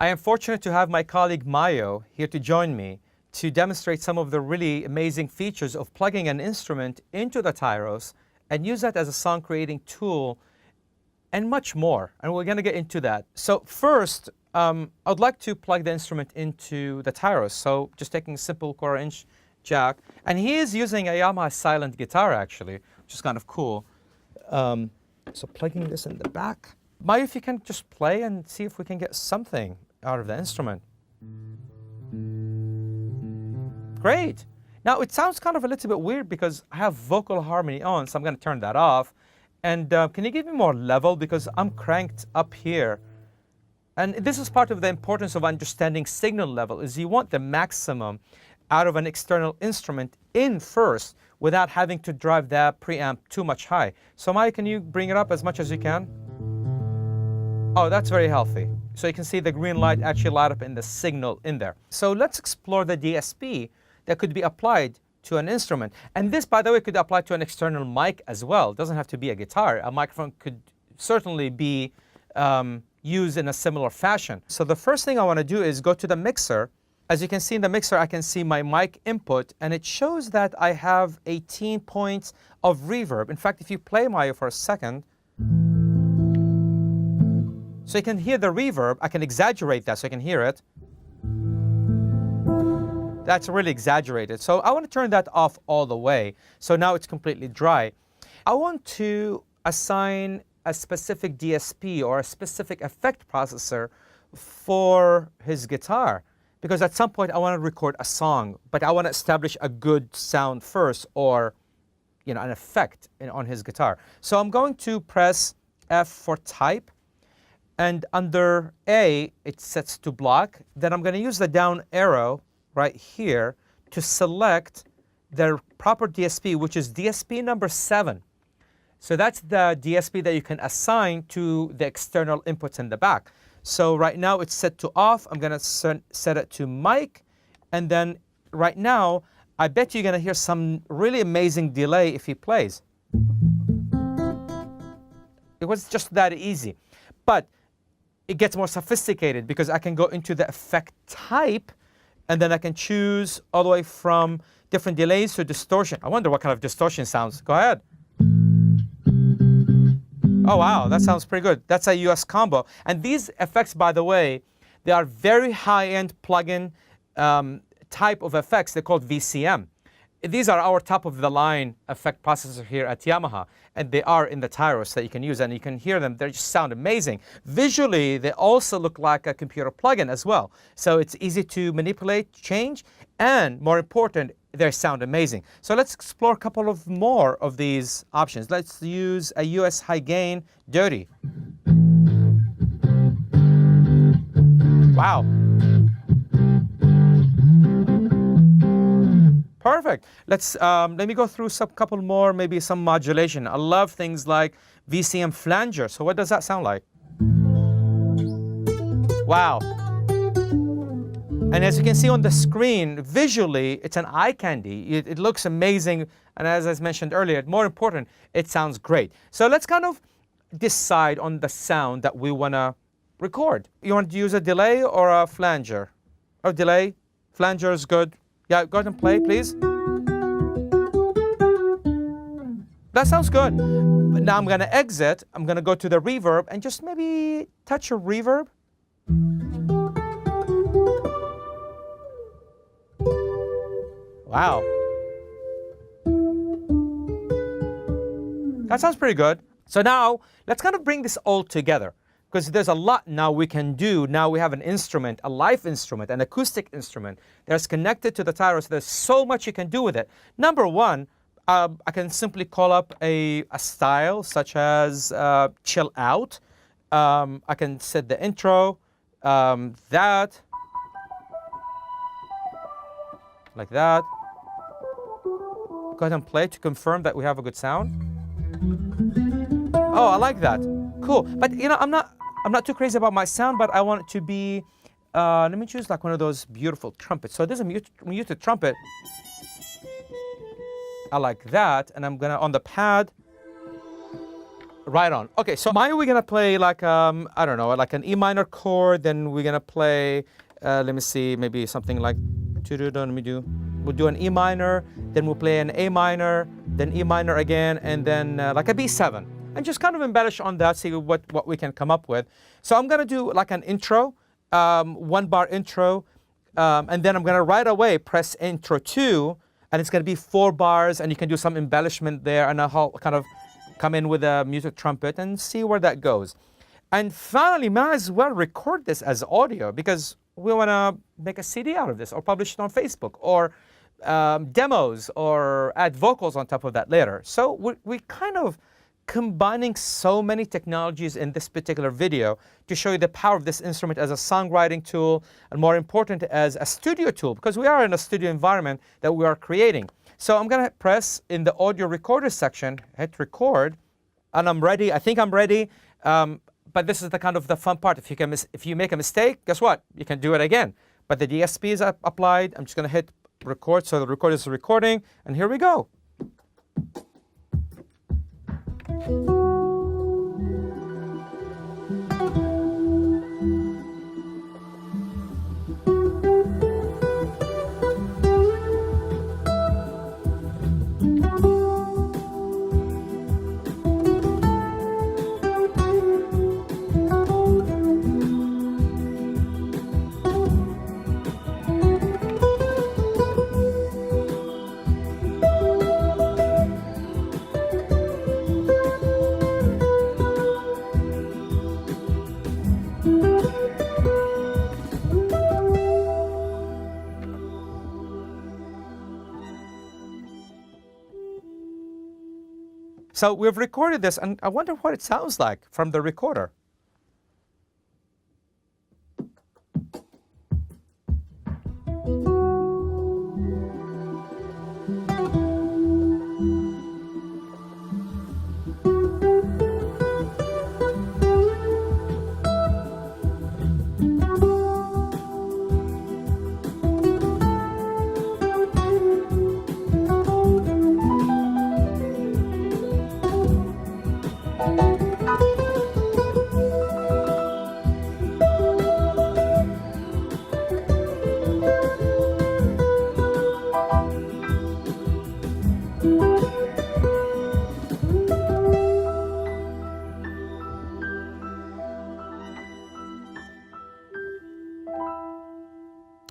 I am fortunate to have my colleague Maio here to join me to demonstrate some of the really amazing features of plugging an instrument into the Tyros and use that as a song creating tool and much more. And we're going to get into that. So first, I'd like to plug the instrument into the Tyros. So just taking a simple 1/4-inch jack. And he is using a Yamaha silent guitar, actually, which is kind of cool. So plugging this in the back. Maio, if you can just play and see if we can get something out of the instrument. Great. Now, it sounds kind of a little bit weird because I have vocal harmony on, so I'm going to turn that off. And can you give me more level? Because I'm cranked up here. And this is part of the importance of understanding signal level, is you want the maximum out of an external instrument in first without having to drive that preamp too much high. So Maio, can you bring it up as much as you can? Oh, that's very healthy. So you can see the green light actually light up in the signal in there. So let's explore the DSP that could be applied to an instrument. And this, by the way, could apply to an external mic as well. It doesn't have to be a guitar. A microphone could certainly be used in a similar fashion. So the first thing I want to do is go to the mixer. As you can see in the mixer, I can see my mic input, and it shows that I have 18 points of reverb. In fact, if you play Maio for a second, so you can hear the reverb. I can exaggerate that so you can hear it. That's really exaggerated. So I want to turn that off all the way. So now it's completely dry. I want to assign a specific DSP or a specific effect processor for his guitar, because at some point I want to record a song, but I want to establish a good sound first, or an effect on his guitar. So I'm going to press F for type, and under A it sets to block. Then I'm going to use the down arrow right here to select the proper DSP, which is DSP number 7. So that's the DSP that you can assign to the external inputs in the back. So right now it's set to off. I'm going to set it to mic. And then right now, I bet you're going to hear some really amazing delay if he plays. It was just that easy. But it gets more sophisticated because I can go into the effect type, and then I can choose all the way from different delays to distortion. I wonder what kind of distortion sounds. Go ahead. Oh, wow, that sounds pretty good. That's a US combo. And these effects, by the way, they are very high-end plug-in type of effects. They're called VCM. These are our top-of-the-line effect processor here at Yamaha, and they are in the Tyros that you can use, and you can hear them. They just sound amazing. Visually, they also look like a computer plug-in as well. So it's easy to manipulate, change, and more important, they sound amazing. So let's explore a couple of more of these options. Let's use a US high gain dirty. Wow. Perfect. Let me go through some couple more, maybe some modulation. I love things like VCM flanger. So what does that sound like? Wow. And as you can see on the screen, visually, it's an eye candy. It looks amazing. And as I mentioned earlier, more important, it sounds great. So let's kind of decide on the sound that we want to record. You want to use a delay or a flanger? Oh, delay. Flanger is good. Yeah, go ahead and play, please. That sounds good. But now I'm going to exit. I'm going to go to the reverb and just maybe touch a reverb. Wow. That sounds pretty good. So now let's kind of bring this all together, because there's a lot now we can do. Now we have an instrument, a live instrument, an acoustic instrument that's connected to the Tyros. There's so much you can do with it. Number one, I can simply call up a style such as chill out. I can set the intro, that, like that. Go ahead and play to confirm that we have a good sound. Oh, I like that. Cool. But I'm not too crazy about my sound, but I want it to be, let me choose like one of those beautiful trumpets. So this is a muted trumpet. I like that. And I'm gonna, on the pad, Right on. Okay, so Maio, we're gonna play like I don't know, like an E minor chord. Then we're gonna play. Let me see, maybe something like. Let me do. We'll do an E minor. Then we'll play an A minor. Then E minor again, and then like a B7, and just kind of embellish on that. See what we can come up with. So I'm gonna do like an intro, 1-bar intro, and then I'm gonna right away press intro 2, and it's gonna be 4 bars, and you can do some embellishment there, and I'll kind of come in with a music trumpet and see where that goes. And finally, might as well record this as audio because we want to make a CD out of this or publish it on Facebook or demos or add vocals on top of that later. So we kind of combining so many technologies in this particular video to show you the power of this instrument as a songwriting tool and, more important, as a studio tool, because we are in a studio environment that we are creating. So I'm going to press in the audio recorder section, hit record, and I'm ready. I think I'm ready. But this is the kind of the fun part. If you make a mistake, guess what? You can do it again. But the DSP is applied. I'm just going to hit record. So the recorder is recording. And here we go. So we've recorded this, and I wonder what it sounds like from the recorder.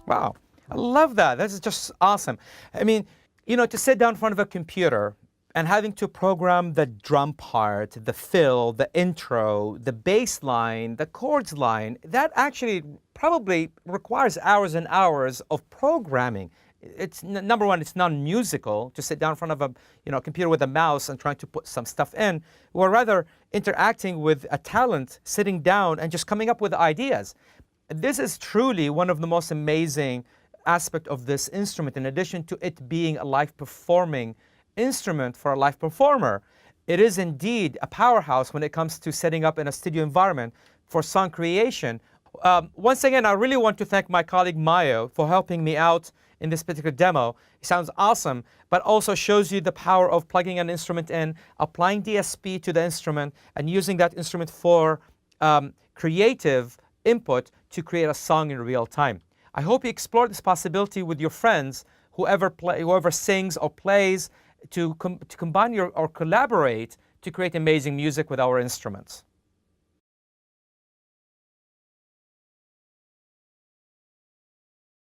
Wow, I love that. This is just awesome. I mean, you know, to sit down in front of a computer and having to program the drum part, the fill, the intro, the bass line, the chords line, that actually probably requires hours and hours of programming. It's number one, it's non-musical to sit down in front of a computer with a mouse and trying to put some stuff in, or rather interacting with a talent, sitting down and just coming up with ideas. This is truly one of the most amazing aspects of this instrument. In addition to it being a live performing instrument for a live performer, it is indeed a powerhouse when it comes to setting up in a studio environment for song creation. Once again, I really want to thank my colleague Maio for helping me out in this particular demo. It sounds awesome, but also shows you the power of plugging an instrument in, applying DSP to the instrument, and using that instrument for creative input to create a song in real time. I hope you explore this possibility with your friends, whoever sings or plays, to combine or collaborate to create amazing music with our instruments.